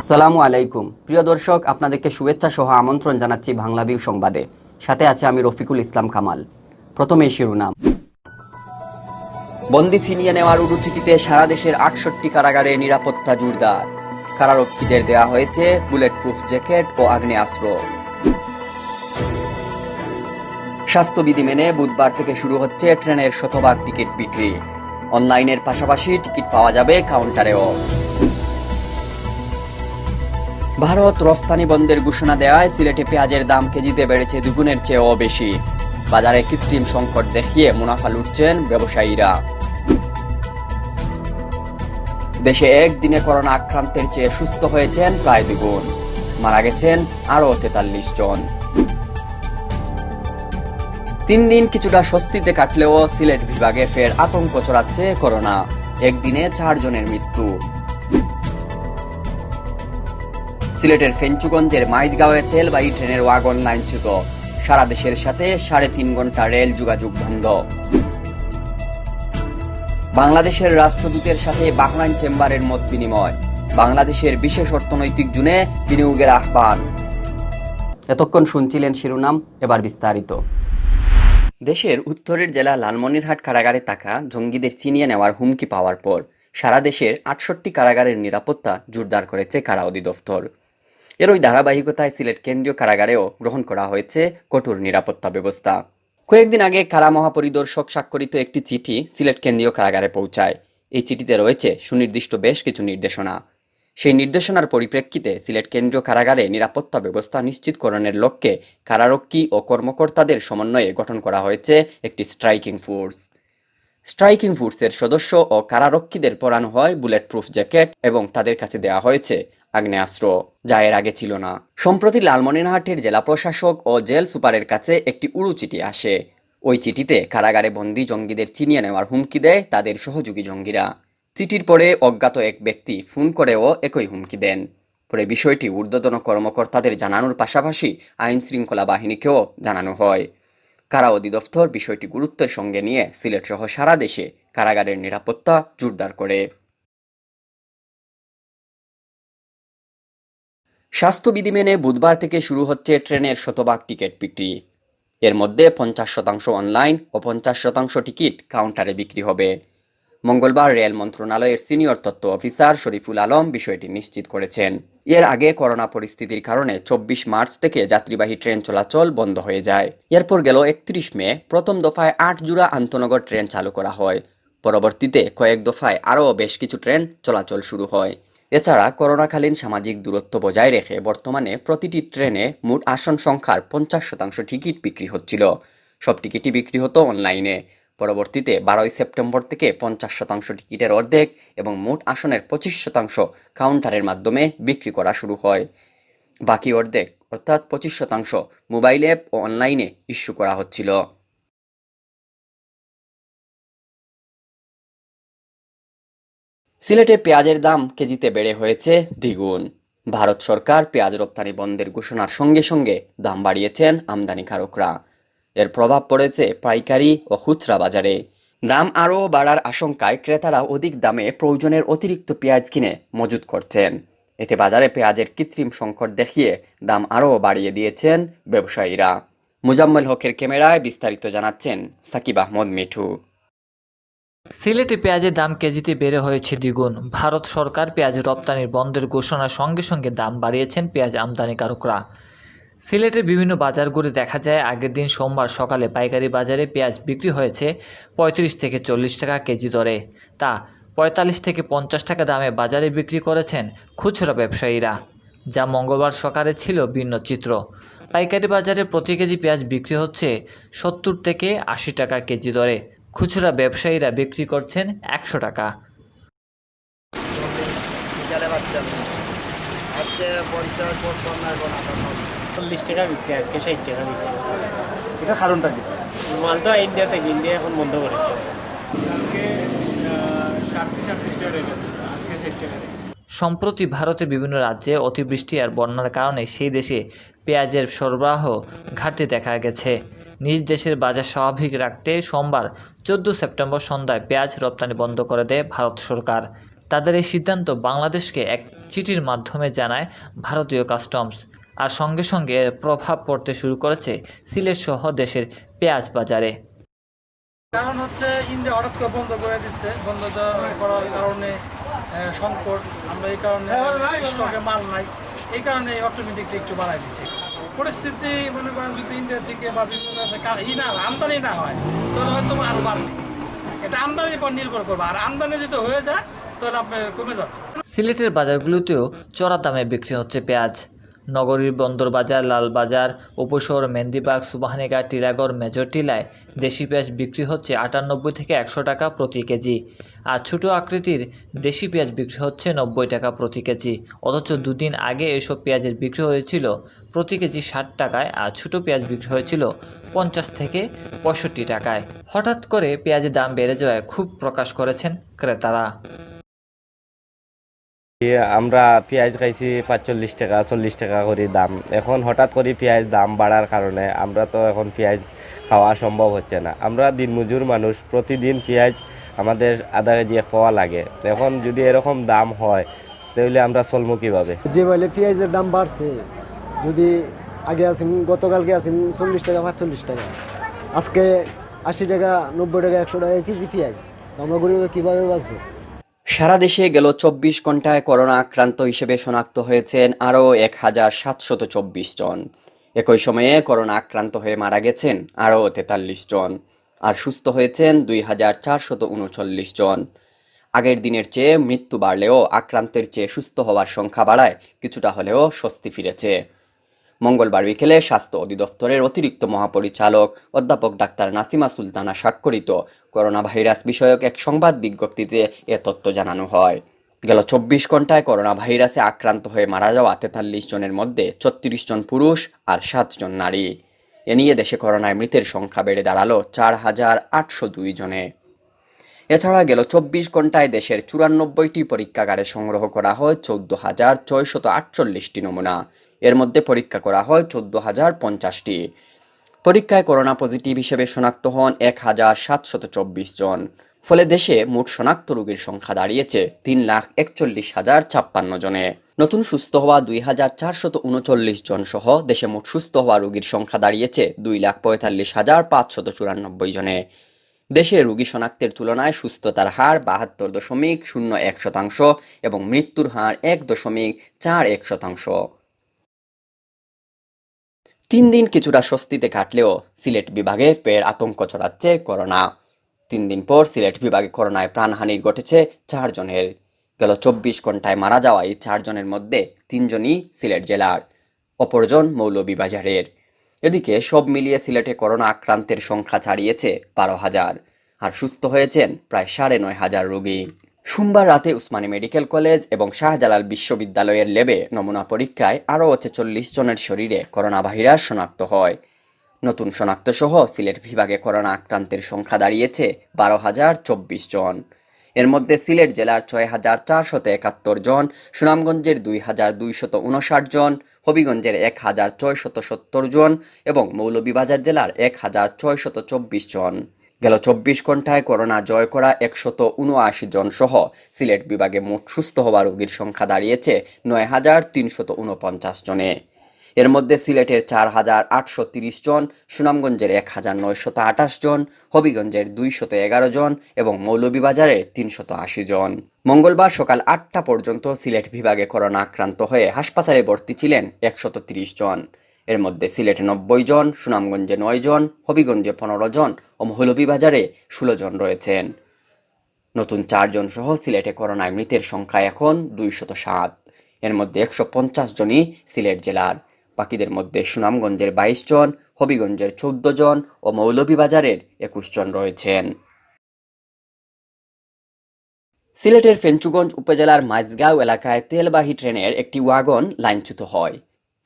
আসসালামু আলাইকুম প্রিয় দর্শক, আপনাদেরকে শুভেচ্ছা সহ আমন্ত্রণ জানাচ্ছি বাংলাভিউ সংবাদে। সাথে আছে আমি রফিকুল ইসলাম কামাল। প্রথমেই শিরোনাম। বন্দি ছিনিয়ে নেওয়ার উড়ুচিটিতে সারা দেশের ৬৮ কারাগারে নিরাপত্তা জোরদার। কারারক্ষীদের দেয়া হয়েছে বুলেট প্রুফ জ্যাকেট ও আগ্নেয়াস্ত্র। স্বাস্থ্যবিধি মেনে বুধবার থেকে শুরু হচ্ছে ট্রেনের শতভাগ টিকিট বিক্রি। অনলাইনের পাশাপাশি টিকিট পাওয়া যাবে কাউন্টারেও। ভারত রফতানি বন্ধের ঘোষণা দেওয়ায় সিলেটে পেঁয়াজের দাম কেজিতে বেড়েছে দুগুণের চেয়েও বেশি। বাজারে কৃত্রিম সংকট দেখিয়ে মুনাফা লুটছেন ব্যবসায়ীরা। দেশে একদিনে করোনা আক্রান্তের চেয়ে সুস্থ হয়েছেন প্রায় দ্বিগুণ। মারা গেছেন আরও ৪৩ জন। ৩ দিন কিছুটা স্বস্তিতে কাটলেও সিলেট বিভাগে ফের আতঙ্ক ছড়াচ্ছে করোনা। একদিনে ৪ জনের মৃত্যু। সিলেটের ফেঞ্চুগঞ্জের মাইজগাঁওয়ে তেলবাহী ট্রেনের ওয়াগন লাইনচ্যুত। সারা দেশের সাথে ৩.৫ ঘন্টা রেল যোগাযোগ বন্ধ। বাংলাদেশের রাষ্ট্রদূতের সাথে বাহরাইন চেম্বারের মত বিনিময়। বাংলাদেশের বিশেষ অর্থনৈতিক জোনে বিনিয়োগের আহ্বান। এতক্ষণ শুনছিলেন শিরোনাম, এবার বিস্তারিত। দেশের উত্তরের জেলা লালমনিরহাট কারাগারে থাকা জঙ্গিদের ছিনিয়ে নেওয়ার হুমকি পাওয়ার পর সারা দেশের ৬৮ কারাগারের নিরাপত্তা জোরদার করেছে কারা অধিদপ্তর। এর ওই ধারাবাহিকতায় সিলেট কেন্দ্রীয় কারাগারেও গ্রহণ করা হয়েছে কঠোর নিরাপত্তা ব্যবস্থা। কয়েকদিন আগে কারা মহাপরিদর্শক স্বাক্ষরিত একটি চিঠি সিলেট কেন্দ্রীয় কারাগারে পৌঁছায়। এই চিঠিতে রয়েছে সুনির্দিষ্ট বেশ কিছু নির্দেশনা। সেই নির্দেশনার পরিপ্রেক্ষিতে সিলেট কেন্দ্রীয় কারাগারে নিরাপত্তা ব্যবস্থা নিশ্চিতকরণের লক্ষ্যে কারারক্ষী ও কর্মকর্তাদের সমন্বয়ে গঠন করা হয়েছে একটি স্ট্রাইকিং ফোর্স। স্ট্রাইকিং ফোর্সের সদস্য ও কারারক্ষীদের পরানো হয় বুলেট প্রুফ জ্যাকেট এবং তাদের কাছে দেওয়া হয়েছে আগ্নেয়াস্ত্র, যা এর আগে ছিল না। সম্প্রতি লালমনিরহাটের জেলা প্রশাসক ও জেল সুপারের কাছে একটি উড়ু চিঠি আসে। ওই চিঠিতে কারাগারে বন্দী জঙ্গিদের ছিনিয়ে নেওয়ার হুমকি দেয় তাদের সহযোগী জঙ্গিরা। চিঠির পরে অজ্ঞাত এক ব্যক্তি ফোন করেও একই হুমকি দেন। পরে বিষয়টি ঊর্ধ্বতন কর্মকর্তাদের জানানোর পাশাপাশি আইন শৃঙ্খলা বাহিনীকেও জানানো হয়। কারা অধিদপ্তর বিষয়টি গুরুত্বের সঙ্গে নিয়ে সিলেট সহ সারা দেশে কারাগারের নিরাপত্তা জোরদার করে। স্বাস্থ্যবিধি মেনে বুধবার থেকে শুরু হচ্ছে ট্রেনের শতভাগ টিকিট বিক্রি। এর মধ্যে ৫০% অনলাইন ও ৫০% টিকিট কাউন্টারে বিক্রি হবে। মঙ্গলবার রেল মন্ত্রণালয়ের সিনিয়র তথ্য অফিসার শরীফুল আলম বিষয়টি নিশ্চিত করেছেন। এর আগে করোনা পরিস্থিতির কারণে ২৪ মার্চ থেকে যাত্রীবাহী ট্রেন চলাচল বন্ধ হয়ে যায়। এরপর গেল ৩১ মে প্রথম দফায় ৮ জোড়া আন্তনগর ট্রেন চালু করা হয়। পরবর্তীতে কয়েক দফায় আরও বেশ কিছু ট্রেন চলাচল শুরু হয়। এছাড়া করোনাকালীন সামাজিক দূরত্ব বজায় রেখে বর্তমানে প্রতিটি ট্রেনে মোট আসন সংখ্যার ৫০% টিকিট বিক্রি হচ্ছিল। সব টিকিটই বিক্রি হতো অনলাইনে। পরবর্তীতে ১২ সেপ্টেম্বর থেকে ৫০% টিকিটের অর্ধেক এবং মোট আসনের ২৫% কাউন্টারের মাধ্যমে বিক্রি করা শুরু হয়। বাকি অর্ধেক অর্থাৎ ২৫% মোবাইল অ্যাপ ও অনলাইনে ইস্যু করা হচ্ছিল। সিলেটে পেঁয়াজের দাম কেজিতে বেড়ে হয়েছে দ্বিগুণ। ভারত সরকার পেঁয়াজ রপ্তানি বন্ধের ঘোষণার সঙ্গে সঙ্গে দাম বাড়িয়েছেন আমদানিকারকরা। এর প্রভাব পড়েছে পাইকারি ও খুচরা বাজারে। দাম আরও বাড়ার আশঙ্কায় ক্রেতারা অধিক দামে প্রয়োজনের অতিরিক্ত পেঁয়াজ কিনে মজুত করছেন। এতে বাজারে পেঁয়াজের কৃত্রিম সংকট দেখিয়ে দাম আরও বাড়িয়ে দিয়েছেন ব্যবসায়ীরা। মুজাম্মেল হকের ক্যামেরায় বিস্তারিত জানাচ্ছেন সাকিব আহমদ মিঠু। সিলেটে পেঁয়াজের দাম কেজিতে বেড়ে হয়েছে দ্বিগুণ। ভারত সরকার পেঁয়াজ রপ্তানির বন্ধের ঘোষণার সঙ্গে সঙ্গে দাম বাড়িয়েছেন পেঁয়াজ আমদানিকারকরা। সিলেটের বিভিন্ন বাজার ঘুরে দেখা যায় আগের দিন সোমবার সকালে পাইকারি বাজারে পেঁয়াজ বিক্রি হয়েছে ৩৫ থেকে ৪০ টাকা কেজি দরে। তা ৪৫ থেকে ৫০ টাকা দামে বাজারে বিক্রি করেছেন খুচরা ব্যবসায়ীরা, যা মঙ্গলবার সকালে ছিল ভিন্ন চিত্র। পাইকারি বাজারে প্রতি কেজি পেঁয়াজ বিক্রি হচ্ছে ৭০ থেকে ৮০ টাকা কেজি দরে। খুচরা ব্যবসায়ীরা বিক্রি করছেন ১০০ টাকা। আজকে ৫০, ৫৫, ৪০ টাকা বিক্রি, আজকে ৬০ টাকা বিক্রি। এটা কারণটা কি? মাল তো ইন্ডিয়া থেকে, ইন্ডিয়া এখন বন্ধ করেছে। কালকে ৩৭ টাকা রেট আছে, আজকে ৬০ টাকা রেট। সম্প্রতি ভারতের বিভিন্ন রাজ্যে অতিবৃষ্টি আর বন্যার কারণে সেই দেশে পেঁয়াজের সরবরাহ ঘাটতি দেখা গেছে। নিজ দেশের বাজার স্বাভাবিক রাখতে সোমবার ১৪ সেপ্টেম্বর সন্ধ্যায় পেঁয়াজ রপ্তানি বন্ধ করে দেয় ভারত সরকার। তাদের এই সিদ্ধান্ত বাংলাদেশকে এক চিঠির মাধ্যমে জানায় ভারতীয় কাস্টমস, আর সঙ্গে সঙ্গে এর প্রভাব পড়তে শুরু করেছে সিলেট সহ দেশের পেঁয়াজ বাজারে। কারণ হচ্ছে ইন্ডিয়া হঠাৎ করে বন্ধ করে দিচ্ছে, বন্ধ করার কারণে সংকট, আমরা এই কারণে স্টকে মাল নাই, এই কারণে অটোমেটিকলি একটু বাড়াই দিচ্ছে পরিস্থিতি। মনে করেন যদি ইন্ডিয়া থেকে বা বিভিন্ন আমদানি না হয় তাহলে হয়তো আরো বাড়বে, এটা আমদানির উপর নির্ভর করবে, আর আমদানি যদি হয়ে যায় তাহলে আপনার কমে যাবে। সিলেটের বাজারগুলোতেও চড়া দামে বিক্রি হচ্ছে পেঁয়াজ। নগরীর বন্দর বাজার, লালবাজার, উপশহর, মেন্দিবাগ, সুবাহানিঘাট, টিলাগড়, মেজর টিলায় দেশি পেঁয়াজ বিক্রি হচ্ছে 98 থেকে 100 টাকা প্রতি কেজি, আর ছোট আকৃতির দেশি পেঁয়াজ বিক্রি হচ্ছে 90 টাকা প্রতি কেজি। অথচ দুদিন আগে এসব পেঁয়াজের বিক্রি হয়েছিল প্রতি কেজি 60 টাকায়, আর ছোট পেঁয়াজ বিক্রি হয়েছিল 50 থেকে 65 টাকায়। হঠাৎ করে পেঁয়াজের দাম বেড়ে যাওয়ায় ক্ষোভ প্রকাশ করেছেন ক্রেতারা। আমরা পেঁয়াজ খাইছি 45 টাকা 40 টাকা করে দাম, এখন হঠাৎ করে পেঁয়াজ দাম বাড়ার কারণে আমরা তো এখন পেঁয়াজ খাওয়া সম্ভব হচ্ছে না। আমরা দিনমজুর মানুষ, প্রতিদিন পেঁয়াজ আমাদের আধা কেজি খাওয়া লাগে। এখন যদি এরকম দাম হয় তাহলে আমরা চলবো কীভাবে? যে বলে পেঁয়াজের দাম বাড়ছে, যদি আগে আসেন গতকালকে আসেন 40 টাকা 45 টাকা, আজকে 80 টাকা 90 টাকা 100 টাকা কেজি পেঁয়াজ, তো আমরা গরিব কীভাবে বাঁচবো? সারা দেশে গেল 24 ঘন্টায় করোনা আক্রান্ত হিসেবে শনাক্ত হয়েছেন আরও 1724 জন। একই সময়ে করোনা আক্রান্ত হয়ে মারা গেছেন আরও 43 জন, আর সুস্থ হয়েছেন 2439 জন। আগের দিনের চেয়ে মৃত্যু বাড়লেও আক্রান্তের চেয়ে সুস্থ হওয়ার সংখ্যা বাড়ায় কিছুটা হলেও স্বস্তি ফিরেছে। মঙ্গলবার বিকেলে স্বাস্থ্য অধিদপ্তরের অতিরিক্ত মহাপরিচালক অধ্যাপক ডাক্তার নাসিমা সুলতানা স্বাক্ষরিত করোনা ভাইরাস বিষয়ক এক সংবাদ বিজ্ঞপ্তিতে এ তথ্য জানানো হয়। গেল 24 ঘন্টায় করোনা ভাইরাসে আক্রান্ত হয়ে মারা যাওয়া 43 জনের মধ্যে 36 জন পুরুষ আর 7 জন নারী। এ নিয়ে দেশে করোনায় মৃতের সংখ্যা বেড়ে দাঁড়ালো 4802 জনে। এছাড়া গেল 24 ঘন্টায় দেশের 94টি পরীক্ষাগারে সংগ্রহ করা হয় 14,648টি নমুনা। এর মধ্যে পরীক্ষা করা হয় 14,050টি। পরীক্ষায় করোনা পজিটিভ হিসেবে শনাক্ত হন 1,724 জন। ফলে দেশে মোট শনাক্ত রোগীর সংখ্যা দাঁড়িয়েছে 3,41,056 জনে। নতুন সুস্থ হওয়া 2,439 জন সহ দেশে মোট সুস্থ হওয়া রোগীর সংখ্যা দাঁড়িয়েছে 2,45,594 জনে। দেশে রোগী শনাক্তের তুলনায় সুস্থতার হার 72.01% এবং মৃত্যুর হার 1.41%। 3 দিন কিছুটা স্বস্তিতে কাটলেও সিলেট বিভাগে ফের আতঙ্ক ছড়াচ্ছে করোনা। 3 দিন পর সিলেট বিভাগে করোনায় প্রাণহানি ঘটেছে 4 জনের। গেল 24 ঘন্টায় মারা যাওয়া এই 4 জনের মধ্যে 3 জনই সিলেট জেলার, অপরজন মৌলভীবাজারের। এদিকে সব মিলিয়ে সিলেটে করোনা আক্রান্তের সংখ্যা ছাড়িয়েছে 12,000, আর সুস্থ হয়েছেন প্রায় 9,500 রোগী। সোমবার রাতে উসমানী মেডিকেল কলেজ এবং শাহজালাল বিশ্ববিদ্যালয়ের ল্যাবে নমুনা পরীক্ষায় আরও 46 জনের শরীরে করোনা ভাইরাস শনাক্ত হয়। নতুন শনাক্ত সহ সিলেট বিভাগে করোনা আক্রান্তের সংখ্যা দাঁড়িয়েছে 12,024 জন। এর মধ্যে সিলেট জেলার 6,471 জন, সুনামগঞ্জের 2,259 জন, হবিগঞ্জের 1,670 জন এবং মৌলভীবাজার জেলার 1,624 জন। গেল 24 ঘন্টায় করোনা জয় করা 179 জন সহ সিলেট বিভাগে মোট সুস্থ হওয়া রোগীর সংখ্যা দাঁড়িয়েছে 9,349 জনে। এর মধ্যে সিলেটের 4,830 জন, সুনামগঞ্জের 1,928 জন, হবিগঞ্জের 211 জন এবং মৌলভীবাজারের 380 জন। মঙ্গলবার সকাল 8টা পর্যন্ত সিলেট বিভাগে করোনা আক্রান্ত হয়ে হাসপাতালে ভর্তি ছিলেন 130 জন। এর মধ্যে সিলেটে 90 জন, সুনামগঞ্জে 9 জন, হবিগঞ্জে 15 জন ও মৌলভীবাজারে 16 জন রয়েছেন। নতুন 4 জন সহ সিলেটে করোনায় মৃতের সংখ্যা এখন 207। এর মধ্যে 150 জনই সিলেট জেলার। বাকিদের মধ্যে সুনামগঞ্জের 22 জন, হবিগঞ্জের 14 জন ও মৌলভীবাজারের 21 জন রয়েছেন। সিলেটের ফেঞ্চুগঞ্জ উপজেলার মাইজগাঁও এলাকায় তেলবাহী ট্রেনের একটি ওয়াগন লাইনচ্যুত হয়।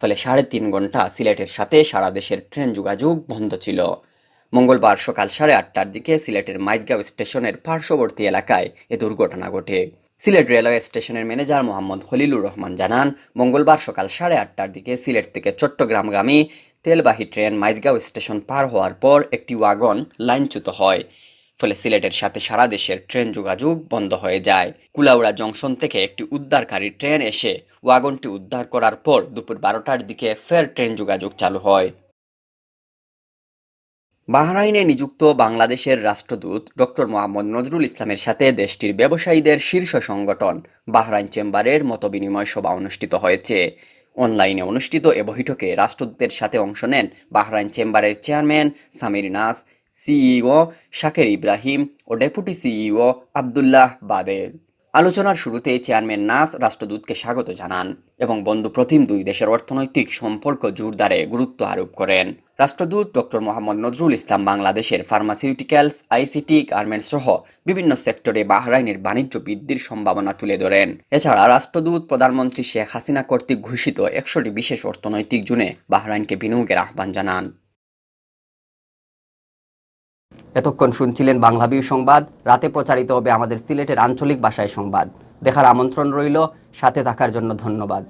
ফলে 3.5 ঘন্টা সিলেটের সাথে সারা দেশের ট্রেন যোগাযোগ বন্ধ ছিল। মঙ্গলবার সকাল 8:30টার দিকে সিলেটের মাইজগাঁও স্টেশনের পার্শ্ববর্তী এলাকায় এ দুর্ঘটনা ঘটে। সিলেট রেলওয়ে স্টেশনের ম্যানেজার মোহাম্মদ খলিলুর রহমান জানান, মঙ্গলবার সকাল 8:30টার দিকে সিলেট থেকে চট্টগ্রামগামী তেলবাহী ট্রেন মাইজগাঁও স্টেশন পার হওয়ার পর একটি ওয়াগন লাইনচ্যুত হয়। ফলে সিলেটের সাথে সারা দেশের ট্রেন যোগাযোগ বন্ধ হয়ে যায়। কুলাউড়া জংশন থেকে একটি উদ্ধারকারী ট্রেন এসে ওয়াগনটি উদ্ধার করার পর দুপুর 12টার দিকে ফের ট্রেন যোগাযোগ চালু হয়। বাহরাইনে নিযুক্ত বাংলাদেশের রাষ্ট্রদূত ডক্টর মোহাম্মদ নজরুল ইসলামের সাথে দেশটির ব্যবসায়ীদের শীর্ষ সংগঠন বাহরাইন চেম্বারের মতবিনিময় সভা অনুষ্ঠিত হয়েছে। অনলাইনে অনুষ্ঠিত এ বৈঠকে রাষ্ট্রদূতের সাথে অংশ নেন বাহরাইন চেম্বারের চেয়ারম্যান সামির নাস, সিইও শাকের ইব্রাহিম ও ডেপুটি সিইও আবদুল্লাহ বাদের। আলোচনার শুরুতে চেয়ারম্যান নাস রাষ্ট্রদূতকে স্বাগত জানান এবং বন্ধুপ্রতিম দুই দেশের অর্থনৈতিক সম্পর্ক জোরদারে গুরুত্ব আরোপ করেন। রাষ্ট্রদূত ডক্টর মোহাম্মদ নজরুল ইসলাম বাংলাদেশের ফার্মাসিউটিক্যালস, আইসিটি, গার্মেন্টস সহ বিভিন্ন সেক্টরে বাহরাইনের বাণিজ্য বৃদ্ধির সম্ভাবনা তুলে ধরেন। এছাড়া রাষ্ট্রদূত প্রধানমন্ত্রী শেখ হাসিনা কর্তৃক ঘোষিত 100টি বিশেষ অর্থনৈতিক জোনে বাহরাইনকে বিনিয়োগের আহ্বান জানান। এতক্ষণ শুনছিলেন বাংলাভিউ সংবাদ। রাতে প্রচারিত হবে আমাদের সিলেটের আঞ্চলিক ভাষায় সংবাদ। দেখার আমন্ত্রণ রইল। সাথে থাকার জন্য ধন্যবাদ।